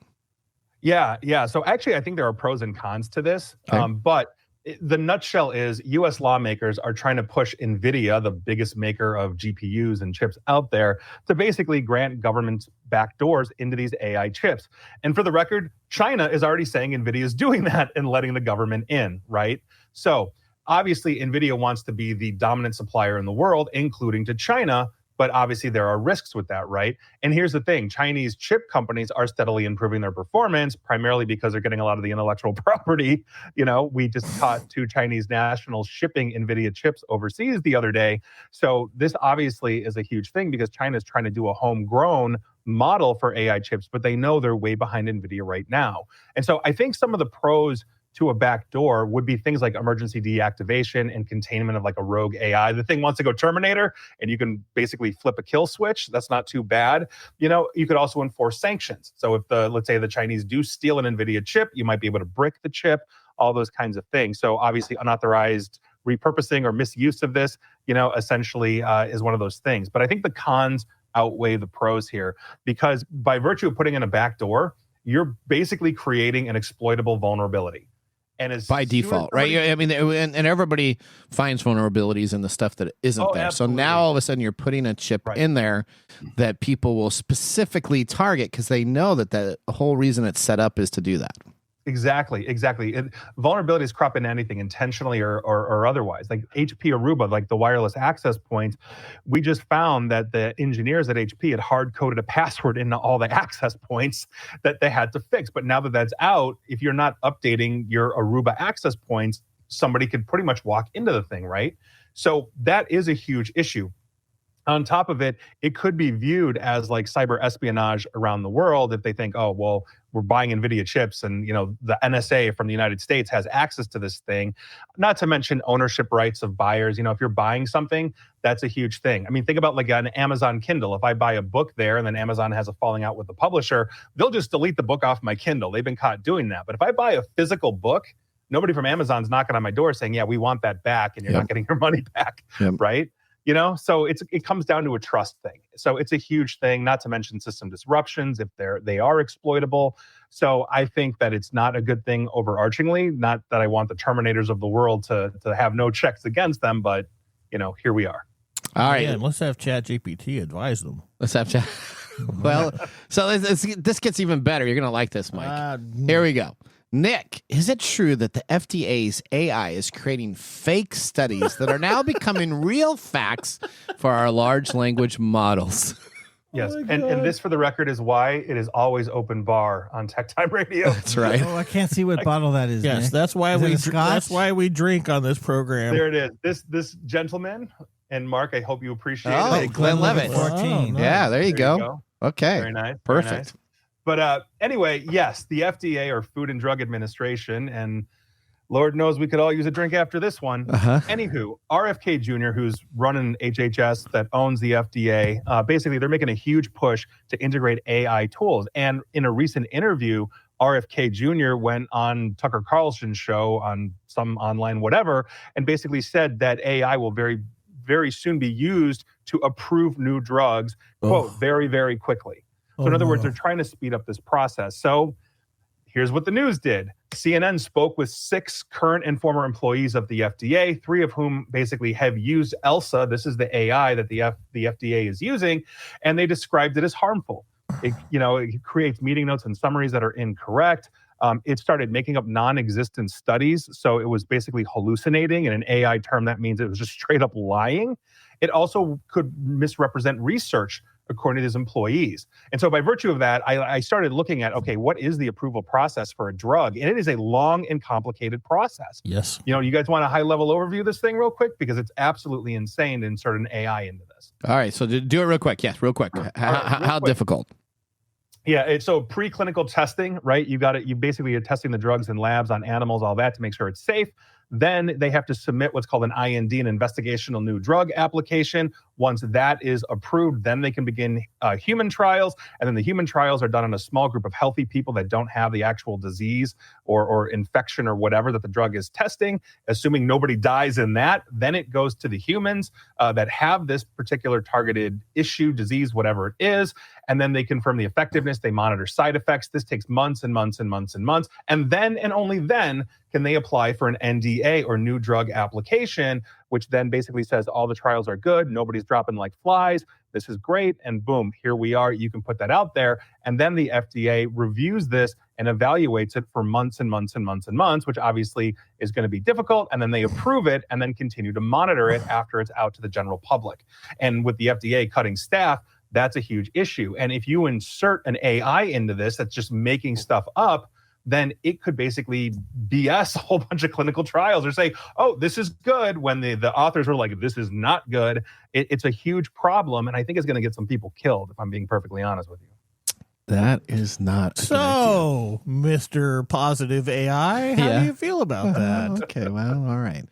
Yeah. So actually, I think there are pros and cons to this. Okay. But the nutshell is U.S. lawmakers are trying to push NVIDIA, the biggest maker of GPUs and chips out there, to basically grant governments backdoors into these AI chips. And for the record, China is already saying NVIDIA is doing that and letting the government in, right? So obviously, NVIDIA wants to be the dominant supplier in the world, including to China. But obviously, there are risks with that, right? And here's the thing. Chinese chip companies are steadily improving their performance, primarily because they're getting a lot of the intellectual property. We just caught 2 Chinese nationals shipping NVIDIA chips overseas the other day. So this obviously is a huge thing because China is trying to do a homegrown model for AI chips, but they know they're way behind NVIDIA right now. And so I think some of the pros to a backdoor would be things like emergency deactivation and containment of like a rogue AI. The thing wants to go Terminator and you can basically flip a kill switch. That's not too bad. You could also enforce sanctions. So if let's say the Chinese do steal an NVIDIA chip, you might be able to brick the chip, all those kinds of things. So obviously unauthorized repurposing or misuse of this, essentially is one of those things. But I think the cons outweigh the pros here because by virtue of putting in a backdoor, you're basically creating an exploitable vulnerability. And as by default, right? And everybody finds vulnerabilities in the stuff that isn't there. Absolutely. So now all of a sudden you're putting a chip in there that people will specifically target because they know that the whole reason it's set up is to do that. Exactly. Vulnerabilities crop into anything intentionally or otherwise. Like HP Aruba, like the wireless access points, we just found that the engineers at HP had hard-coded a password into all the access points that they had to fix. But now that that's out, if you're not updating your Aruba access points, somebody could pretty much walk into the thing, right? So that is a huge issue. On top of it, it could be viewed as like cyber espionage around the world if they think, oh, well, we're buying NVIDIA chips and, the NSA from the United States has access to this thing. Not to mention ownership rights of buyers. If you're buying something, that's a huge thing. I mean, think about like an Amazon Kindle. If I buy a book there and then Amazon has a falling out with the publisher, they'll just delete the book off my Kindle. They've been caught doing that. But if I buy a physical book, nobody from Amazon's knocking on my door saying, yeah, we want that back and you're not getting your money back, right? So it comes down to a trust thing. So it's a huge thing, not to mention system disruptions if they are exploitable. So I think that it's not a good thing overarchingly, not that I want the Terminators of the world to have no checks against them, but here we are. All right. Yeah, let's have ChatGPT advise them. Let's have chat. Well, so this gets even better. You're going to like this, Mike. Here we go. Nick, is it true that the FDA's AI is creating fake studies that are now becoming real facts for our large language models? Yes, and this, for the record, is why it is always open bar on TechTime Radio. That's right. Oh, I can't see what bottle that is. Yes, Nick. that's why Is it we a Scotch? that's why we drink on this program. There it is. This gentleman, and Mark, I hope you appreciate Oh, it. Glenlivet. 14. Oh, nice. Yeah, there you There go. Okay. Very nice. Perfect. Very nice. But anyway, yes, the FDA, or Food and Drug Administration, and Lord knows we could all use a drink after this one. Anywho, RFK Jr., who's running HHS that owns the FDA, basically they're making a huge push to integrate AI tools. And in a recent interview, RFK Jr. went on Tucker Carlson's show on some online whatever, and basically said that AI will very, very soon be used to approve new drugs, quote, very, very quickly. So in other words, they're trying to speed up this process. So here's what the news did. CNN spoke with 6 current and former employees of the FDA, 3 of whom basically have used ELSA. This is the AI that the FDA is using, and they described it as harmful. It creates meeting notes and summaries that are incorrect. It started making up non-existent studies. So it was basically hallucinating. In an AI term, that means it was just straight up lying. It also could misrepresent research, according to his employees. And so by virtue of that, I started looking at, okay, what is the approval process for a drug? And it is a long and complicated process. Yes. You guys want a high-level overview of this thing real quick? Because it's absolutely insane to insert an AI into this. All right. So do it real quick. Yes, real quick. How difficult? Yeah, so preclinical testing, right? You basically are testing the drugs in labs on animals, all that, to make sure it's safe. Then they have to submit what's called an IND, an investigational new drug application. Once that is approved, then they can begin human trials. And then the human trials are done on a small group of healthy people that don't have the actual disease or infection or whatever that the drug is testing. Assuming nobody dies in that, then it goes to the humans that have this particular targeted issue, disease, whatever it is. And then they confirm the effectiveness. They monitor side effects. This takes months and months and months and months. And then, and only then, can they apply for an NDA, or new drug application, which then basically says all the trials are good, nobody's dropping like flies, this is great, and boom, here we are, you can put that out there. And then the FDA reviews this and evaluates it for months and months and months and months, which obviously is going to be difficult, and then they approve it and then continue to monitor it after it's out to the general public. And with the FDA cutting staff, that's a huge issue. And if you insert an AI into this that's just making stuff up, then it could basically BS a whole bunch of clinical trials, or say, oh, this is good, when the authors were like, this is not good. It's a huge problem, and I think it's going to get some people killed, if I'm being perfectly honest with you. That is not so, Mr. Positive AI, how do you feel about that? Okay, well, all right.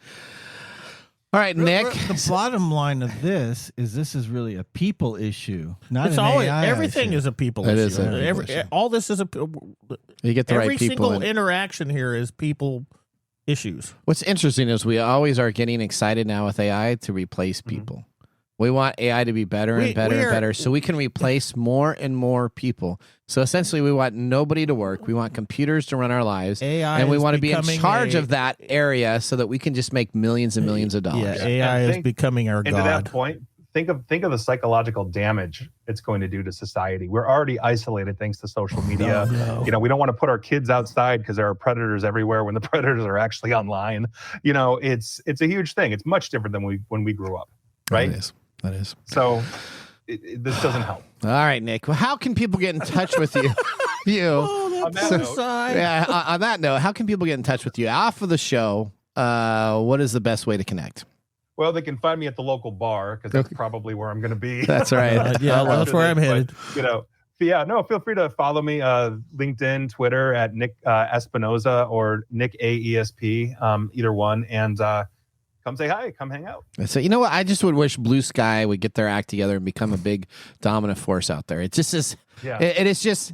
All right, Nick. The bottom line of this is really a people issue, not It's an always AI everything issue. is a people It issue. is a people issue. All this is You get the every right people single in. interaction here is people issues. What's interesting is we always are getting excited now with AI to replace people. We want AI to be better and better and better, so we can replace more and more people. So essentially, we want nobody to work. We want computers to run our lives, AI and we is want to be in becoming charge of that area so that we can just make millions and millions of dollars. Yeah, AI is becoming our and god. to that point, think of the psychological damage it's going to do to society. We're already isolated thanks to social media. Oh, no. We don't want to put our kids outside because there are predators everywhere when the predators are actually online. It's a huge thing. It's much different than when we grew up, right? That is. So this doesn't help. All right, Nick. Well, how can people get in touch with you? Oh, On that poor note- side. Yeah. On that note, how can people get in touch with you off of the show? What is the best way to connect? Well, they can find me at the local bar because that's probably where I'm going to be. That's right. Yeah, that's where I'm headed. Feel free to follow me, LinkedIn, Twitter at Nick Espinoza or Nick AESP, either one, and come say hi, come hang out. So you know what? I just would wish Blue Sky would get their act together and become a big dominant force out there. It just is. Yeah. It is just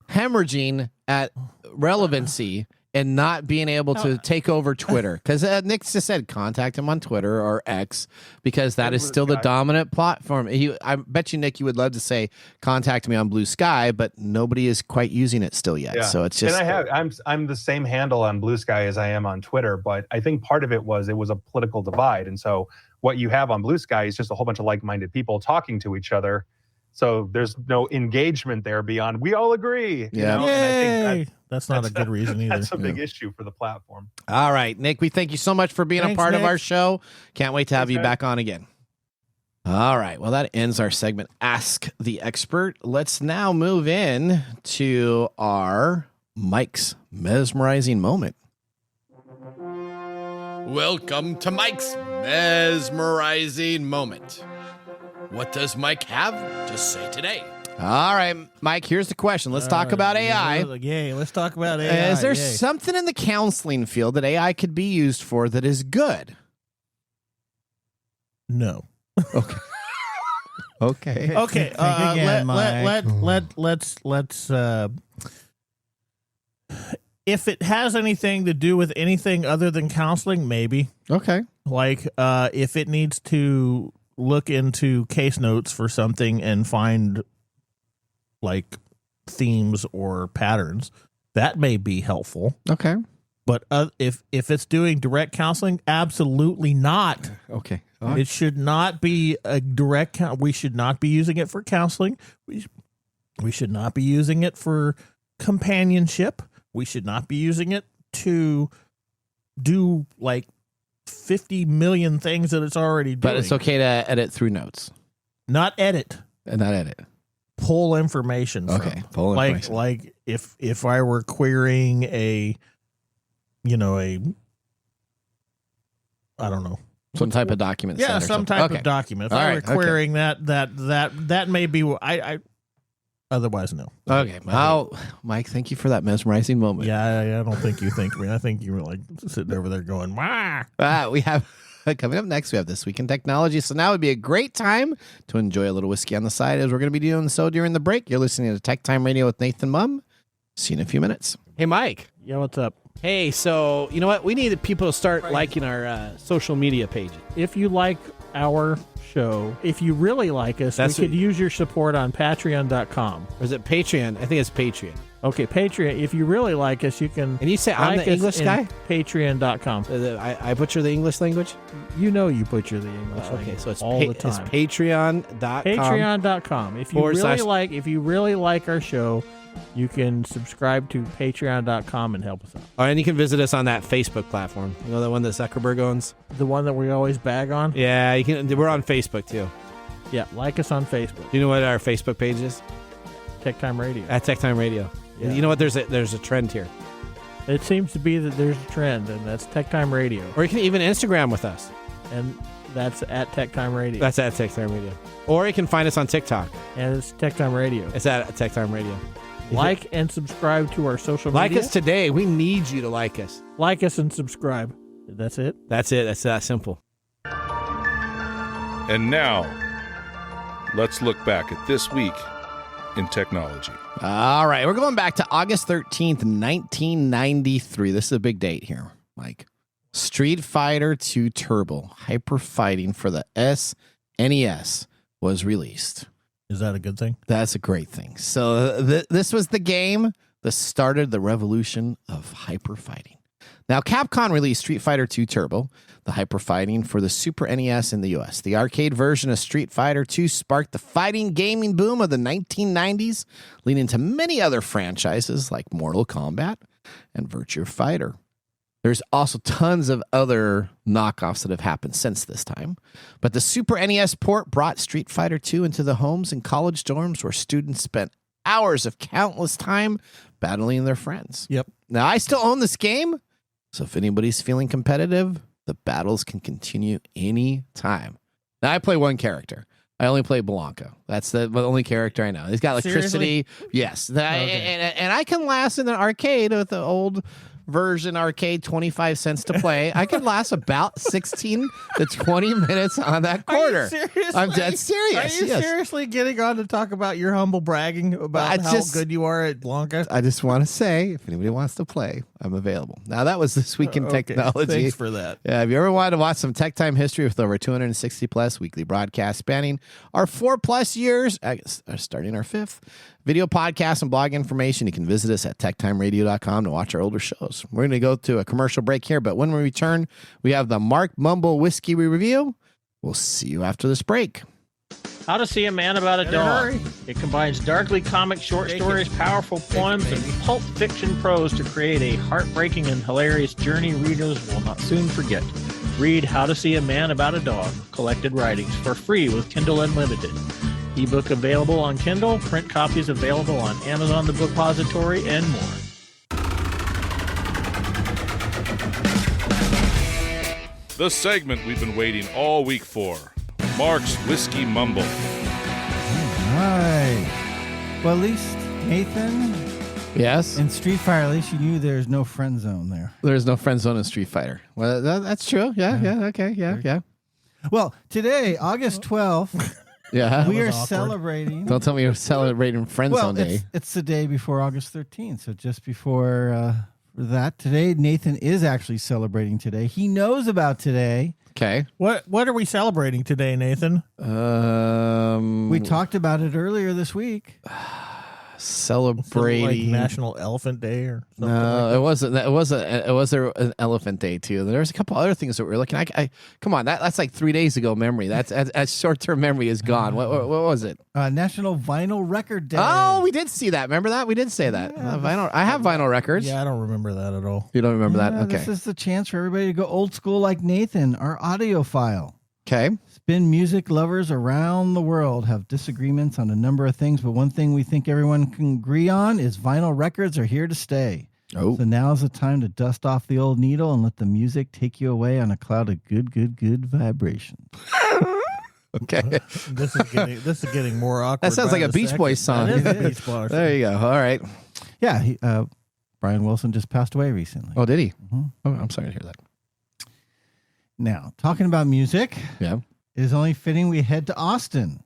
hemorrhaging at relevancy and not being able to take over Twitter. Because Nick just said contact him on Twitter or X, because that is still the dominant platform. I bet you, Nick, you would love to say contact me on Blue Sky, but nobody is quite using it still yet. Yeah. So it's just. And I'm the same handle on Blue Sky as I am on Twitter, but I think part of it was a political divide, and so what you have on Blue Sky is just a whole bunch of like-minded people talking to each other. So there's no engagement there beyond we all agree. Yeah. And I think That's not a good reason either. that's a big issue for the platform. All right, Nick, we thank you so much for being a Thanks, part of Nick. our show. Can't wait to have Thanks, you guys. back on again. All right. Well, that ends our segment, Ask the Expert. Let's now move in to our Mike's mesmerizing moment. Welcome to Mike's mesmerizing moment. What does Mike have to say today? All right, Mike, here's the question. Let's talk about AI. Yay, let's talk about AI. Is there something in the counseling field that AI could be used for that is good? No. Okay. Okay. Okay. Again, Let's if it has anything to do with anything other than counseling, maybe. Okay. Like if it needs to look into case notes for something and find like themes or patterns, that may be helpful. Okay. But if it's doing direct counseling, absolutely not. Okay. It should not be a direct. We should not be using it for counseling. We should not be using it for companionship. We should not be using it to do like 50 million things that it's already doing. But it's okay to edit through notes. Not edit. Not edit. Pull information. Okay. Pull information. Like if I were querying I don't know. Some type of document. Yeah, some type of document. If I were querying that may be. I otherwise no. Okay. Well, Mike, thank you for that mesmerizing moment. Yeah, I don't think you think me. I think you were like sitting over there going, "Wah." We have coming up next. We have This Week in Technology. So now would be a great time to enjoy a little whiskey on the side, as we're going to be doing so during the break. You're listening to Tech Time Radio with Nathan Mumm. See you in a few minutes. Hey, Mike. Yeah, what's up? Hey, so you know what? We need people to start liking our social media pages. If you like our show, if you really like us, we could use your support on patreon.com. Or is it Patreon? I think it's Patreon. Okay, Patreon. If you really like us, you can. And you say I'm the English guy? Patreon.com. I butcher the English language? You know you butcher the English language. Okay, so it's all the time. It's Patreon.com. Patreon.com. If you really like our show, you can subscribe to patreon.com and help us out. Oh, and you can visit us on that Facebook platform. You know, the one that Zuckerberg owns? The one that we always bag on? Yeah, you can. We're on Facebook, too. Yeah, like us on Facebook. Do you know what our Facebook page is? TechTime Radio. At TechTime Radio. Yeah. You know what? There's a trend here. It seems to be that there's a trend, and that's TechTime Radio. Or you can even Instagram with us. And that's at TechTime Radio. That's at TechTime Radio. Or you can find us on TikTok. And it's TechTime Radio. It's at TechTime Radio. Like and subscribe to our social media. Like us today. We need you to like us. Like us and subscribe. That's it? That's it. That's that simple. And now, let's look back at this week in technology. All right. We're going back to August 13th, 1993. This is a big date here, Mike. Street Fighter 2 Turbo Hyper Fighting for the SNES was released. Is that a good thing? That's a great thing. So this was the game that started the revolution of hyper fighting. Now, Capcom released Street Fighter 2 Turbo, the hyper fighting for the Super NES in the US. The arcade version of Street Fighter 2 sparked the fighting gaming boom of the 1990s, leading to many other franchises like Mortal Kombat and Virtua Fighter. There's also tons of other knockoffs that have happened since this time. But the Super NES port brought Street Fighter 2 into the homes and college dorms where students spent hours of countless time battling their friends. Yep. Now, I still own this game, so if anybody's feeling competitive, the battles can continue any time. Now, I play one character. I only play Blanca. That's the only character I know. He's got electricity. Seriously? Yes. And I can last in an arcade with the old version arcade, 25 cents to play. I can last about 16 to 20 minutes on that quarter. I'm dead serious. Are you seriously getting on to talk about your humble bragging about how good you are at Blanca? I just want to say, if anybody wants to play, I'm available. Now, that was This Week in Technology. Thanks for that. Yeah, if you ever wanted to watch some Tech Time history with over 260 plus weekly broadcasts spanning our 4+ years, starting our 5th, video podcasts and blog information, you can visit us at techtimeradio.com to watch our older shows. We're going to go to a commercial break here, but when we return, we have the Mark Mumble Whiskey review. We'll see you after this break. How to See a Man About a Dog. It combines darkly comic short stories, powerful poems, and pulp fiction prose to create a heartbreaking and hilarious journey readers will not soon forget. Read How to See a Man About a Dog, Collected Writings for free with Kindle Unlimited. Ebook available on Kindle, print copies available on Amazon the Bookpository, and more. The segment we've been waiting all week for. Mark's Whiskey Mumble. All right. Well, at least, Nathan, Yes. in Street Fighter, at least you knew there's no friend zone there. There's no friend zone in Street Fighter. Well, that's true. Yeah. Okay. Yeah. Well, today, August 12th, Yeah. we are awkward. celebrating. Don't tell me you're celebrating Friend Zone Day. It's the day before August 13th. So just before that, today, Nathan is actually celebrating today. He knows about today. Okay. What are we celebrating today, Nathan? We talked about it earlier this week. Celebrating Like National Elephant Day or something. No, like it wasn't. It was an Elephant Day too. There was a couple other things that we were looking. I come on, that's like 3 days ago memory. That's short term memory is gone. What was it? National Vinyl Record Day. Oh, we did see that. Remember that? We did say that. Vinyl. I have vinyl records. Yeah, I don't remember that at all. You don't remember that? Yeah, Okay. This is the chance for everybody to go old school like Nathan, our audiophile. Okay. Spin music lovers around the world have disagreements on a number of things, but one thing we think everyone can agree on is vinyl records are here to stay. Oh. So now's the time to dust off the old needle and let the music take you away on a cloud of good vibrations. Okay. This is getting more awkward. That sounds by like a the Beach second. Boys song. That is a Beach Boys. There you go. All right. Yeah, Brian Wilson just passed away recently. Oh, did he? Mhm. Oh, I'm sorry to hear that. Now, talking about music, Yeah. it is only fitting we head to Austin,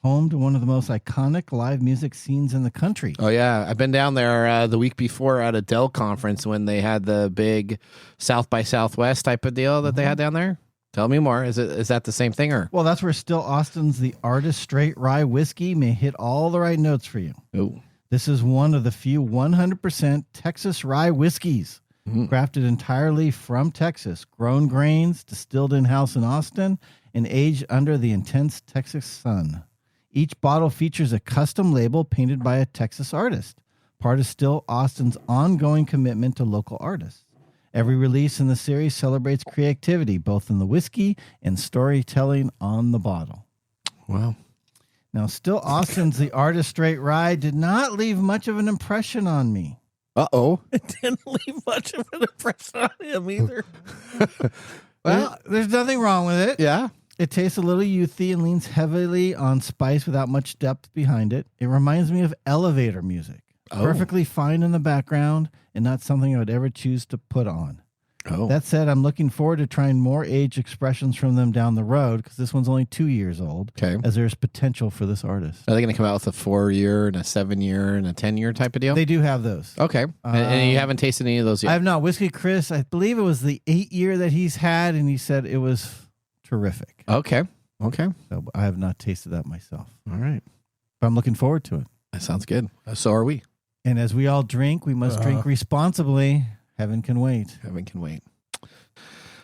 home to one of the most iconic live music scenes in the country. Oh yeah, I've been down there the week before at a Dell conference when they had the big South by Southwest type of deal that they had down there. Tell me more. Is that the same thing or? Well, that's where Still Austin's The Artist Straight Rye Whiskey may hit all the right notes for you. Oh. This is one of the few 100% Texas rye whiskeys, crafted entirely from Texas, grown grains, distilled in-house in Austin, and aged under the intense Texas sun. Each bottle features a custom label painted by a Texas artist, part of Still Austin's ongoing commitment to local artists. Every release in the series celebrates creativity, both in the whiskey and storytelling on the bottle. Wow. Now, Still Austin's The Artist Straight Rye did not leave much of an impression on me. Uh-oh. It didn't leave much of an impression on him either. Well, there's nothing wrong with it. Yeah. It tastes a little youthy and leans heavily on spice without much depth behind it. It reminds me of elevator music. Oh. Perfectly fine in the background and not something I would ever choose to put on. Oh. That said, I'm looking forward to trying more age expressions from them down the road because this one's only 2 years old. Okay. As there's potential for this artist. Are they going to come out with a 4-year and a 7-year and a 10-year type of deal? They do have those. Okay. And you haven't tasted any of those yet? I have not. Whiskey Chris, I believe it was the 8-year that he's had, and he said it was terrific. Okay. Okay. So I have not tasted that myself. All right. But I'm looking forward to it. That sounds good. So are we. And as we all drink, we must drink responsibly. Heaven can wait. Heaven can wait.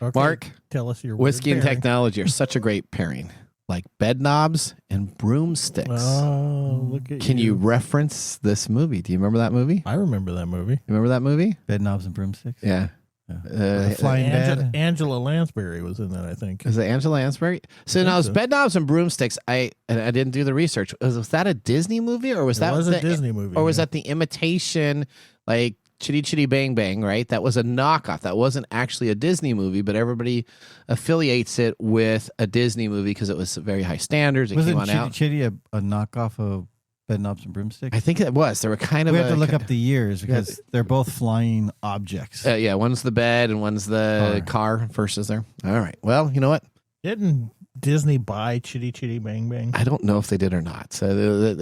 Okay, Mark, tell us your whiskey weird and pairing. technology are such a great pairing. Like bed knobs and broomsticks. Oh, look at Can you reference this movie? Do you remember that movie? I remember that movie. You remember that movie? Bed knobs and broomsticks. Yeah. The flying bed. Angela Lansbury was in that, I think. Is it Angela Lansbury? So now, it's bed knobs and broomsticks. I didn't do the research. Was that a Disney movie, or was It that was a Disney movie, or was yeah. that the imitation, like Chitty Chitty Bang Bang? Right, that was a knockoff. That wasn't actually a Disney movie, but everybody affiliates it with a Disney movie because it was very high standards. It Was came it on Chitty out. Chitty a knockoff of Bed Knobs and Broomsticks? I think it was. They were kind of. We have to look up the years because they're both flying objects. Yeah, one's the bed and one's the car versus there. All right. Well, you know what? Didn't Disney buy Chitty Chitty Bang Bang? I don't know if they did or not. So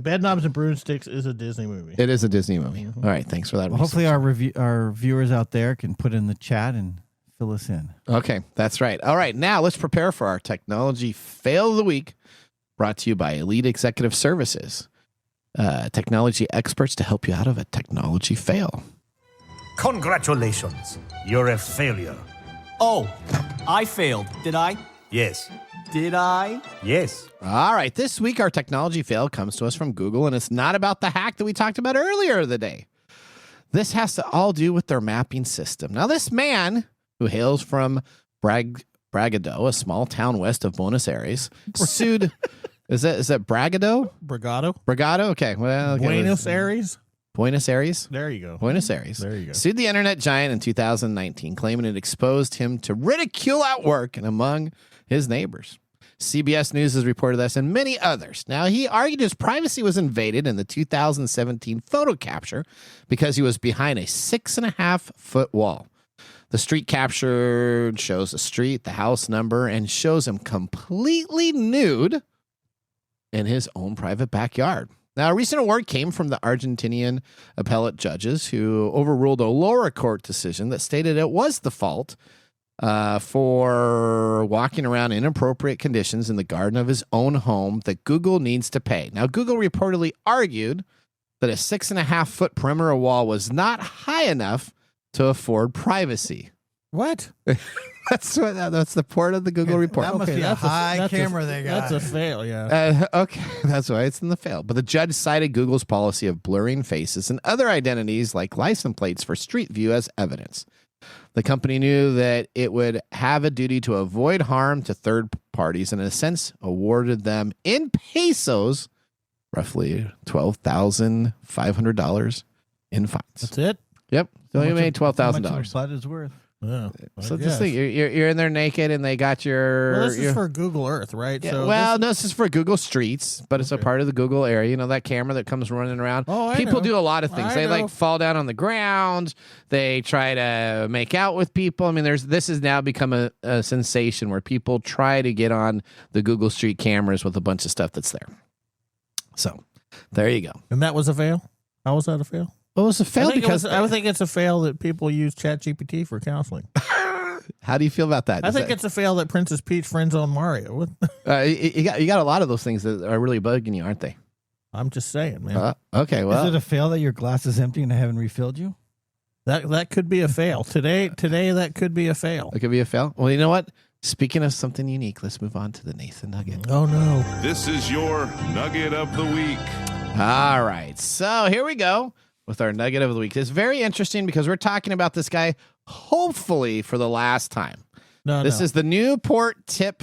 Bed Knobs and Broomsticks is a Disney movie. it is a Disney movie. All right. Thanks for that. Well, hopefully our viewers out there can put in the chat and fill us in. Okay, that's right. All right, now let's prepare for our technology fail of the week, brought to you by Elite Executive Services, technology experts to help you out of a technology fail. Congratulations, you're a failure. Oh, I failed, did I? Yes. Did I? Yes. All right, this week our technology fail comes to us from Google, and it's not about the hack that we talked about earlier in the day. This has to all do with their mapping system. Now, this man, who hails from Bragado, a small town west of Buenos Aires, sued. Is that Bragado? Bragado. Okay. Well, okay. Buenos Aires. Buenos Aires. There you go. Buenos Aires. There you go. Sued the internet giant in 2019, claiming it exposed him to ridicule at work and among his neighbors. CBS News has reported this and many others. Now, he argued his privacy was invaded in the 2017 photo capture because he was behind a 6.5-foot wall. The street captured shows the street, the house number, and shows him completely nude in his own private backyard. Now, a recent award came from the Argentinian appellate judges who overruled a lower court decision that stated it was the fault for walking around in inappropriate conditions in the garden of his own home that Google needs to pay. Now, Google reportedly argued that a 6.5-foot perimeter wall was not high enough to afford privacy. What? That's the port of the Google report. That must be a high camera they got. That's a fail, yeah. Okay, that's why it's in the fail. But the judge cited Google's policy of blurring faces and other identities like license plates for Street View as evidence. The company knew that it would have a duty to avoid harm to third parties and, in a sense, awarded them in pesos roughly $12,500 in fines. That's it? Yep. So you made $12,000. How much butt is worth? Yeah, so this thing, you're in there naked, and they got your. Well, this is for Google Earth, right? Yeah, So no, this is for Google Streets, but it's a part of the Google area. You know that camera that comes running around. Oh, people know. do a lot of things. I They know. like fall down on the ground. They try to make out with people. I mean, this has now become a sensation where people try to get on the Google Street cameras with a bunch of stuff that's there. So, there you go. And that was a fail. How was that a fail? Well, it was a fail because I think it's a fail that people use ChatGPT for counseling. How do you feel about that? I think it's a fail that Princess Peach friends on Mario. What? You got a lot of those things that are really bugging you, aren't they? I'm just saying, man. Okay, well, Is it a fail that your glass is empty and I haven't refilled you? That could be a fail. Today that could be a fail. It could be a fail. Well, you know what? Speaking of something unique, let's move on to the Nathan Nugget. Oh, no. This is your Nugget of the Week. All right. So here we go with our Nugget of the Week. It's very interesting because we're talking about this guy, hopefully, for the last time. This is the Newport Tip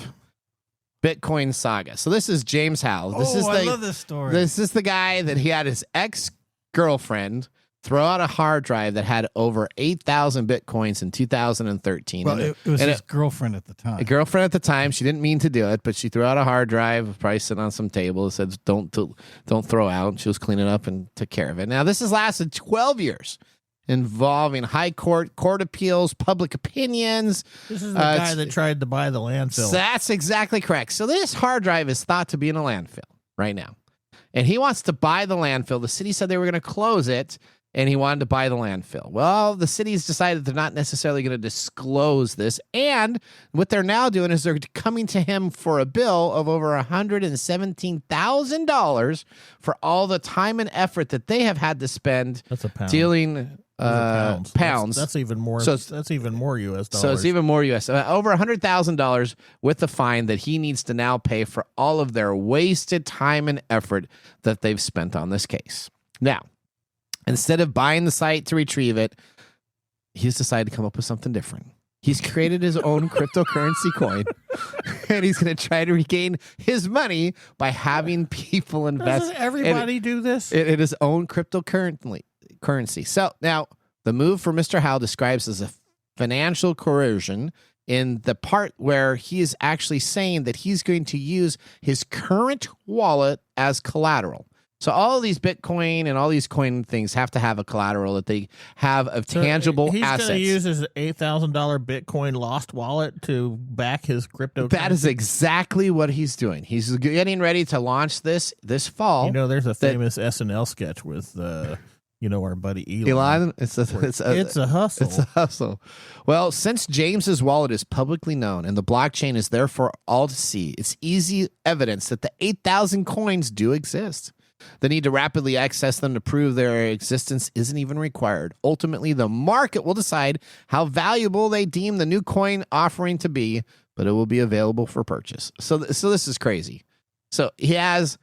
Bitcoin saga. So this is James Howell. I love this story. This is the guy that he had his ex-girlfriend throw out a hard drive that had over 8,000 Bitcoins in 2013. Well, it was his girlfriend at the time. A girlfriend at the time. She didn't mean to do it, but she threw out a hard drive, probably sitting on some table. It said, don't throw out. She was cleaning up and took care of it. Now, this has lasted 12 years, involving high court appeals, public opinions. This is the guy that tried to buy the landfill. That's exactly correct. So this hard drive is thought to be in a landfill right now. And he wants to buy the landfill. The city said they were going to close it, and he wanted to buy the landfill. Well, the city's decided they're not necessarily going to disclose this. And what they're now doing is they're coming to him for a bill of over $117,000 for all the time and effort that they have had to spend dealing pounds. That's even more. That's even more U.S. dollars. So it's even more U.S. Over $100,000 with the fine that he needs to now pay for all of their wasted time and effort that they've spent on this case. Now, instead of buying the site to retrieve it, he's decided to come up with something different. He's created his own cryptocurrency coin, and he's going to try to regain his money by having people invest. Doesn't everybody do this? In his own cryptocurrency. So now the move for Mr. Howell describes as a financial coercion in the part where he is actually saying that he's going to use his current wallet as collateral. So all of these Bitcoin and all these coin things have to have a collateral that they have of tangible assets. He's going to use his $8,000 Bitcoin lost wallet to back his cryptocurrency. That is exactly what he's doing. He's getting ready to launch this fall. You know, there's a famous SNL sketch with, our buddy Elon. It's a hustle. It's a hustle. Well, since James's wallet is publicly known and the blockchain is there for all to see, it's easy evidence that the 8,000 coins do exist. The need to rapidly access them to prove their existence isn't even required. Ultimately, the market will decide how valuable they deem the new coin offering to be, but it will be available for purchase. So this is crazy. So he has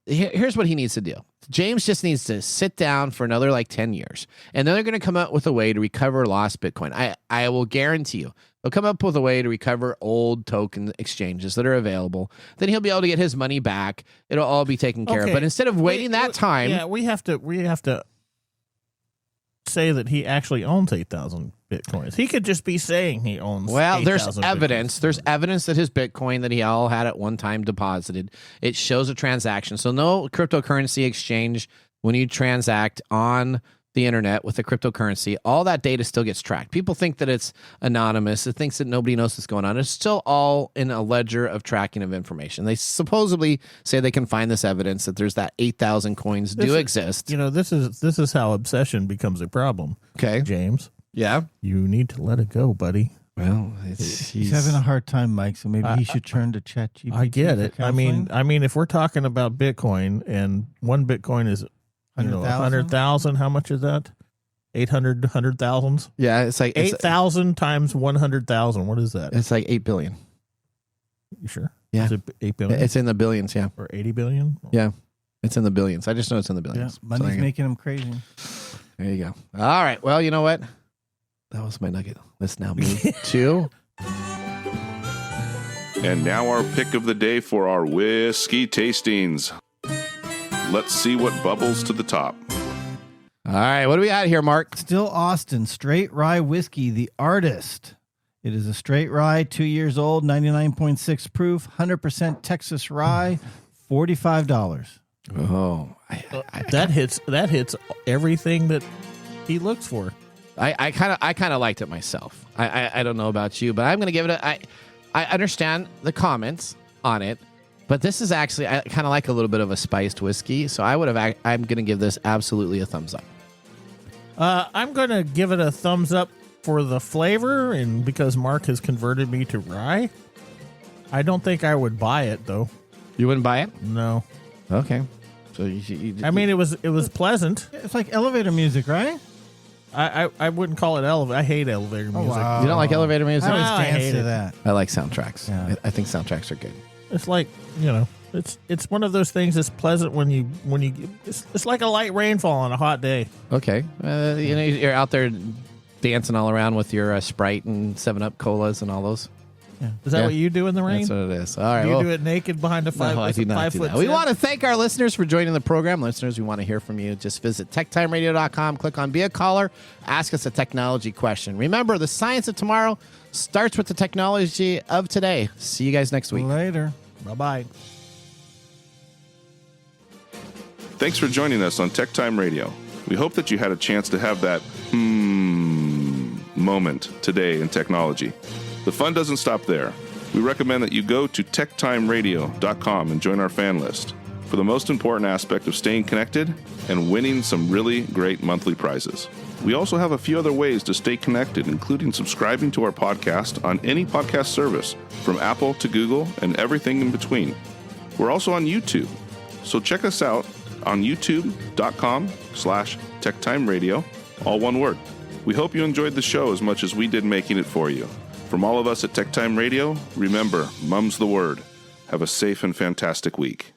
here's what he needs to do. James just needs to sit down for another like 10 years, and then they're going to come up with a way to recover lost Bitcoin. I will guarantee you they'll come up with a way to recover old token exchanges that are available. Then he'll be able to get his money back. It'll all be taken care of. But instead of waiting that time, we have to say that he actually owns 8,000 Bitcoins. He could just be saying he owns. Well, 8,000 there's evidence. Bitcoins. There's evidence that his Bitcoin that he all had at one time deposited. It shows a transaction. So no cryptocurrency exchange when you transact on the internet with a cryptocurrency, all that data still gets tracked. People think that it's anonymous. It thinks that nobody knows what's going on. It's still all in a ledger of tracking of information. They supposedly say they can find this evidence that there's that 8,000 coins exist. This is how obsession becomes a problem. Okay, James. Yeah, you need to let it go, buddy. Well, he's having a hard time, Mike. So maybe he should turn to ChatGPT. I get it. I mean, if we're talking about Bitcoin and one Bitcoin is 100,000. How much is that? 100,000. Yeah, it's like 8,000 times 100,000. What is that? It's like 8 billion. You sure? Yeah, is it 8 billion. It's in the billions. Yeah, or 80 billion. Yeah, it's in the billions. I just know it's in the billions. Yeah, money's making him crazy. There you go. All right. Well, you know what? That was my nugget. Let's now move to. And now our pick of the day for our whiskey tastings. Let's see what bubbles to the top. All right, what do we got here, Mark? Still Austin Straight Rye Whiskey, the artist. It is a straight rye, 2 years old, 99.6 proof, 100% Texas rye, $45. Oh, that hits everything that he looks for. I kind of liked it myself. I don't know about you, but I'm going to give it I understand the comments on it. But this is actually, I kind of like a little bit of a spiced whiskey, so I'm going to give this absolutely a thumbs up. I'm going to give it a thumbs up for the flavor, and because Mark has converted me to rye. I don't think I would buy it, though. You wouldn't buy it? No. Okay. So I mean, it was pleasant. It's like elevator music, right? I wouldn't call it elevator. I hate elevator music. Wow. You don't like elevator music? I always dance hate to it. that. I like soundtracks. Yeah. I think soundtracks are good. It's like, it's one of those things that's pleasant when you it's like a light rainfall on a hot day. Okay. You're out there dancing all around with your Sprite and 7-Up colas and all those. Yeah. Is that what you do in the rain? That's what it is. All right. Do you do it naked behind a 5 No, I do not do that. We want to thank our listeners for joining the program. Listeners, we want to hear from you. Just visit techtimeradio.com, click on Be a Caller, ask us a technology question. Remember, the science of tomorrow starts with the technology of today. See you guys next week. Later. Bye-bye. Thanks for joining us on Tech Time Radio. We hope that you had a chance to have that moment today in technology. The fun doesn't stop there. We recommend that you go to techtimeradio.com and join our fan list for the most important aspect of staying connected and winning some really great monthly prizes. We also have a few other ways to stay connected, including subscribing to our podcast on any podcast service, from Apple to Google and everything in between. We're also on YouTube, so check us out on youtube.com/techtimeradio, all one word. We hope you enjoyed the show as much as we did making it for you. From all of us at Tech Time Radio, remember, Mumm's the word. Have a safe and fantastic week.